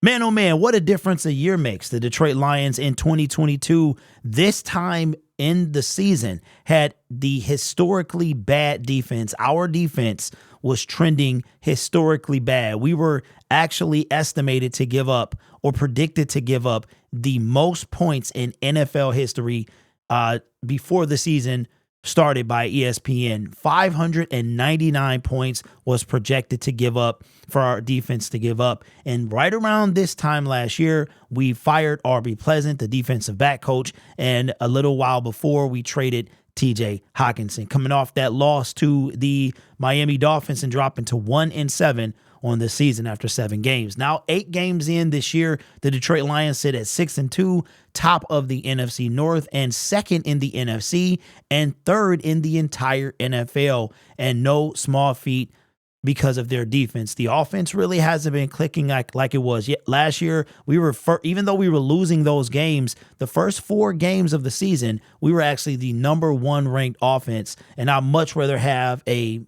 Man, oh man, what a difference a year makes. The Detroit Lions in 2022, this time in the season, had the historically bad defense. Our defense was trending historically bad. We were actually estimated to give up or predicted to give up the most points in NFL history before the season started by ESPN. 599 points was projected to give up for our defense to give up. And right around this time last year, we fired Arby Pleasant, the defensive back coach. And a little while before, we traded TJ Hawkinson, coming off that loss to the Miami Dolphins and dropping to 1-7 on the season after 7 games. Now, 8 games in this year, the Detroit Lions sit at 6-2, top of the NFC North and second in the NFC and third in the entire NFL. And no small feat because of their defense. The offense really hasn't been clicking like it was yet. Last year, we were even though we were losing those games, the first 4 games of the season, we were actually the number 1 ranked offense. And I'd much rather have a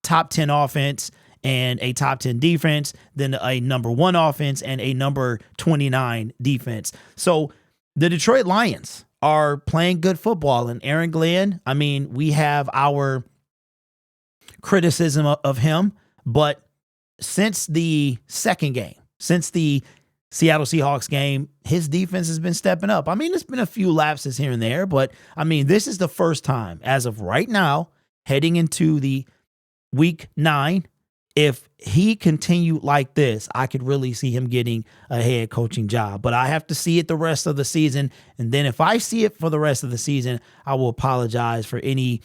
top 10 offense and a top 10 defense than a number 1 offense and a number 29 defense. So the Detroit Lions are playing good football. And Aaron Glenn, I mean, we have our criticism of him, but since the second game, since the Seattle Seahawks game, his defense has been stepping up. I mean, there's been a few lapses here and there, but I mean, this is the first time as of right now, heading into the week 9, if he continued like this, I could really see him getting a head coaching job. But I have to see it the rest of the season. And then if I see it for the rest of the season, I won't apologize for any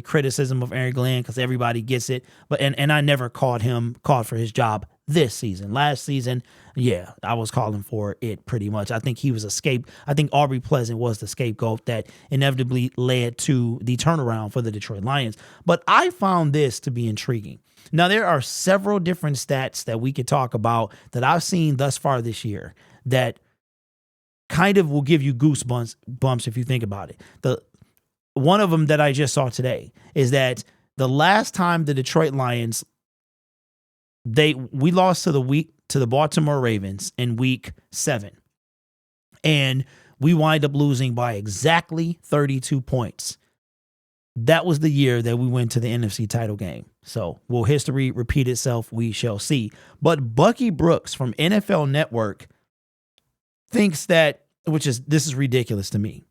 criticism of Aaron Glenn because everybody gets it. But and I never called for his job this season. Last season, yeah, I was calling for it pretty much. I think he was I think Aubrey Pleasant was the scapegoat that inevitably led to the turnaround for the Detroit Lions. But I found this to be intriguing. Now, there are several different stats that we could talk about that I've seen thus far this year that kind of will give you goosebumps if you think about it. One of them that I just saw today is that the last time the Detroit Lions, we lost to the Baltimore Ravens in week 7. And we wind up losing by exactly 32 points. That was the year that we went to the NFC title game. So will history repeat itself? We shall see. But Bucky Brooks from NFL Network thinks that, this is ridiculous to me,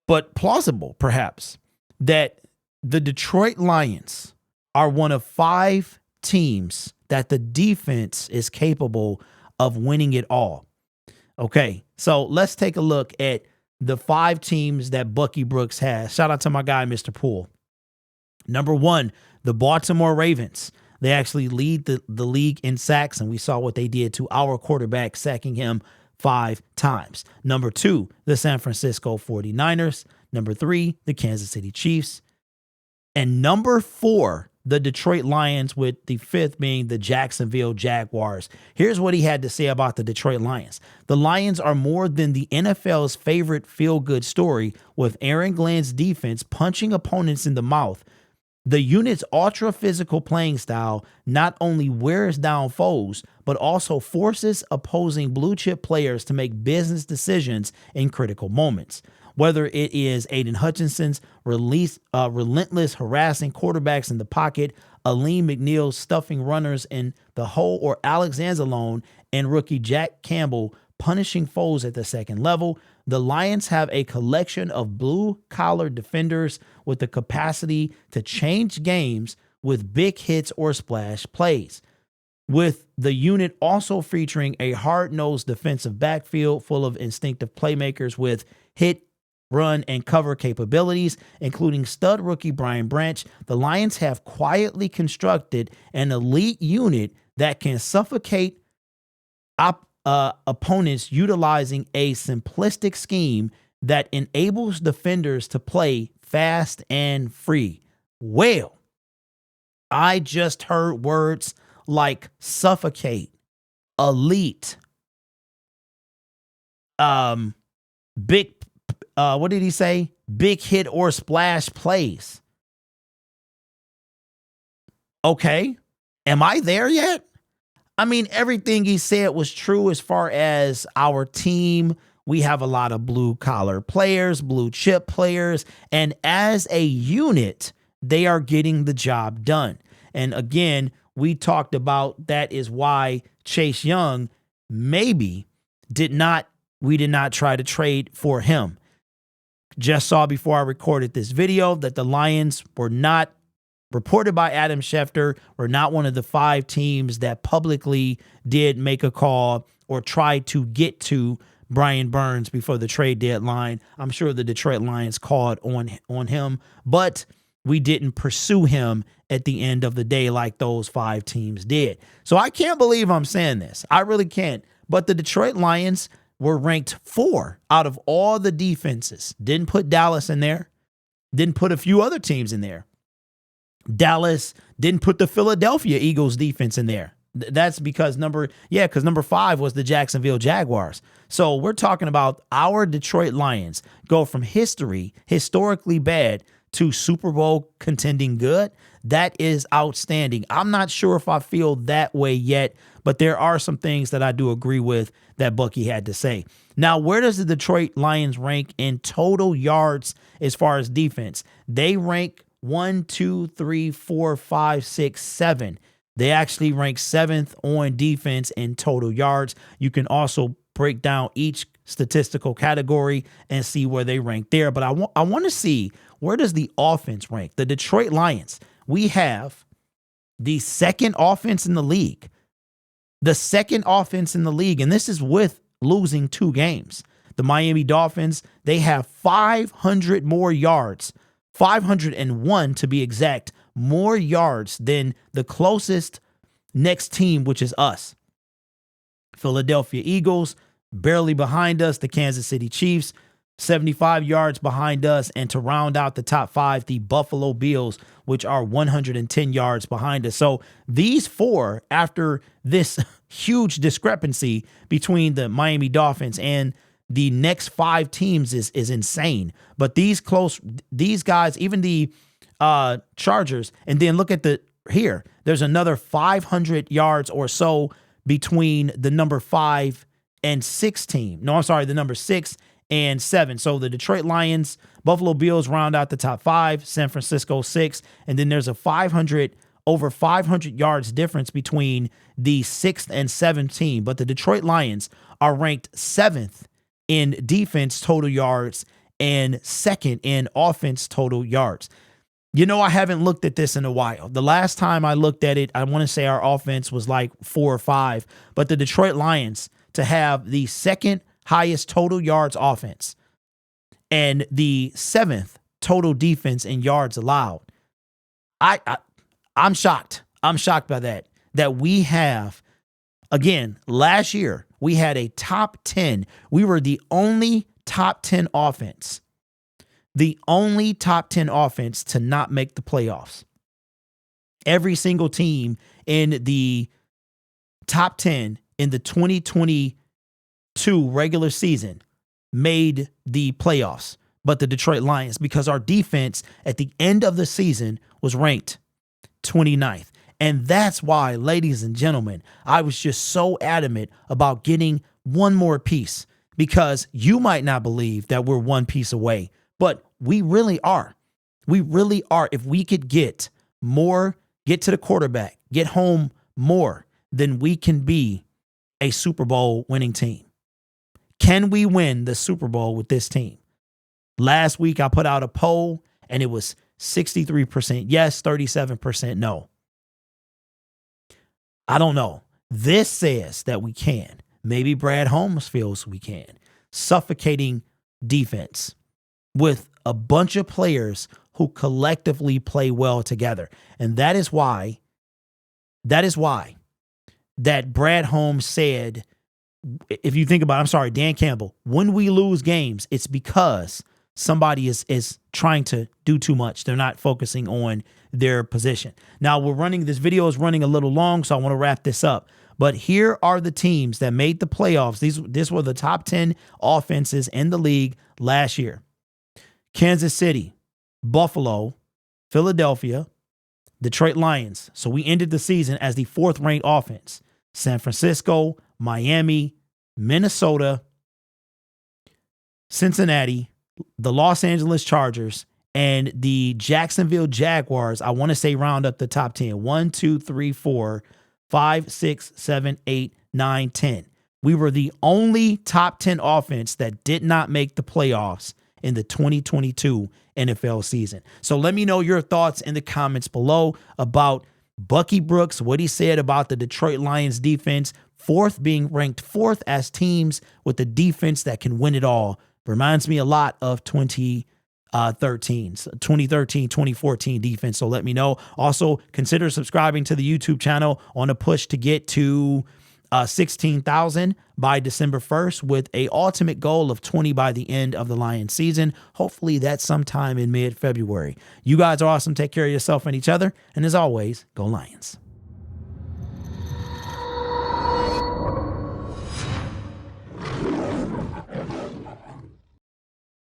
but plausible perhaps, that the Detroit Lions are one of 5 teams that the defense is capable of winning it all. Okay, so let's take a look at the 5 teams that Bucky Brooks has. Shout out to my guy, Mr. Poole. Number 1, the Baltimore Ravens. They actually lead the league in sacks, and we saw what they did to our quarterback, sacking him 5 times. Number 2, the San Francisco 49ers. Number 3, the Kansas City Chiefs. And number 4, the Detroit Lions, with the 5th being the Jacksonville Jaguars. Here's what he had to say about the Detroit Lions. The Lions are more than the NFL's favorite feel-good story, with Aaron Glenn's defense punching opponents in the mouth. The unit's ultra-physical playing style not only wears down foes, but also forces opposing blue-chip players to make business decisions in critical moments. Whether it is Aiden Hutchinson's relentless harassing quarterbacks in the pocket, Aleem McNeil stuffing runners in the hole, or Alex Anzalone and rookie Jack Campbell punishing foes at the second level, the Lions have a collection of blue-collar defenders with the capacity to change games with big hits or splash plays. With the unit also featuring a hard-nosed defensive backfield full of instinctive playmakers with hit, run, and cover capabilities, including stud rookie Brian Branch, the Lions have quietly constructed an elite unit that can suffocate opponents utilizing a simplistic scheme that enables defenders to play fast and free. Well, I just heard words like suffocate, elite, big, what did he say? Big hit or splash plays. Okay. Am I there yet? I mean, everything he said was true as far as our team. We have a lot of blue collar players, blue chip players, and as a unit, they are getting the job done. And again, we talked about that is why Chase Young maybe we did not try to trade for him. Just saw before I recorded this video that the Lions were not, reported by Adam Schefter, were not one of the 5 teams that publicly did make a call or tried to get to Brian Burns before the trade deadline. I'm sure the Detroit Lions called on him, but we didn't pursue him at the end of the day like those 5 teams did. So I can't believe I'm saying this. I really can't. But the Detroit Lions were ranked 4 out of all the defenses. Didn't put Dallas in there. Didn't put a few other teams in there. Dallas didn't put the Philadelphia Eagles defense in there. That's because number 5 was the Jacksonville Jaguars. So we're talking about our Detroit Lions go from historically bad to Super Bowl contending good. That is outstanding. I'm not sure if I feel that way yet, but there are some things that I do agree with that Bucky had to say. Now, where does the Detroit Lions rank in total yards as far as defense? They rank 1, 2, 3, 4, 5, 6, 7. They actually rank 7th on defense in total yards. You can also break down each statistical category and see where they rank there. But I want to see, where does the offense rank? The Detroit Lions, we have the 2nd offense in the league. The 2nd offense in the league, and this is with losing 2 games. The Miami Dolphins, they have 500 more yards, 501 to be exact, more yards than the closest next team, which is us. Philadelphia Eagles, barely behind us. The Kansas City Chiefs, 75 yards behind us. And to round out the top 5, the Buffalo Bills, which are 110 yards behind us. So these 4, after this huge discrepancy between the Miami Dolphins and the next 5 teams is insane. But these guys, even the Chargers, and then look at there's another 500 yards or so between the number 5 and 6 team. No, I'm sorry, the number 6 and 7. So the Detroit Lions, Buffalo Bills round out the top 5, San Francisco 6, and then there's over 500 yards difference between the 6th and 7th team. But the Detroit Lions are ranked 7th in defense total yards and 2nd in offense total yards. You know, I haven't looked at this in a while. The last time I looked at it, I want to say our offense was like 4 or 5, but the Detroit Lions to have the 2nd highest total yards offense and the 7th total defense in yards allowed. I'm shocked. I'm shocked by that we have, again, last year we had a top 10. We were the only top 10 offense. The only top 10 offense to not make the playoffs. Every single team in the top 10 in the 2022 regular season made the playoffs, but the Detroit Lions, because our defense at the end of the season was ranked 29th. And that's why, ladies and gentlemen, I was just so adamant about getting one more piece, because you might not believe that we're one piece away, but we really are. We really are. If we could get more, get to the quarterback, get home more, then we can be a Super Bowl winning team. Can we win the Super Bowl with this team? Last week, I put out a poll and it was 63% yes, 37% no. I don't know. This says that we can. Maybe Brad Holmes feels we can. Suffocating defense with a bunch of players who collectively play well together. And that is why that Brad Holmes said, if you think about it, Dan Campbell, when we lose games, it's because somebody is trying to do too much. They're not focusing on their position. Now this video is running a little long, so I want to wrap this up. But here are the teams that made the playoffs. These were the top 10 offenses in the league last year. Kansas City, Buffalo, Philadelphia, Detroit Lions. So we ended the season as the 4th ranked offense. San Francisco, Miami, Minnesota, Cincinnati, the Los Angeles Chargers, and the Jacksonville Jaguars. I want to say round up the top 10. 1, 2, 3, 4, 5, 6, 7, 8, 9, 10. We were the only top 10 offense that did not make the playoffs in the 2022 NFL season. So let me know your thoughts in the comments below about Bucky Brooks, what he said about the Detroit Lions defense, being ranked fourth as teams with the defense that can win it all. Reminds me a lot of 2013, 2014 defense. So let me know. Also, consider subscribing to the YouTube channel on a push to get to 16,000 by December 1st with a ultimate goal of 20 by the end of the Lions season. Hopefully that's sometime in mid-February. You guys are awesome. Take care of yourself and each other. And as always, go Lions.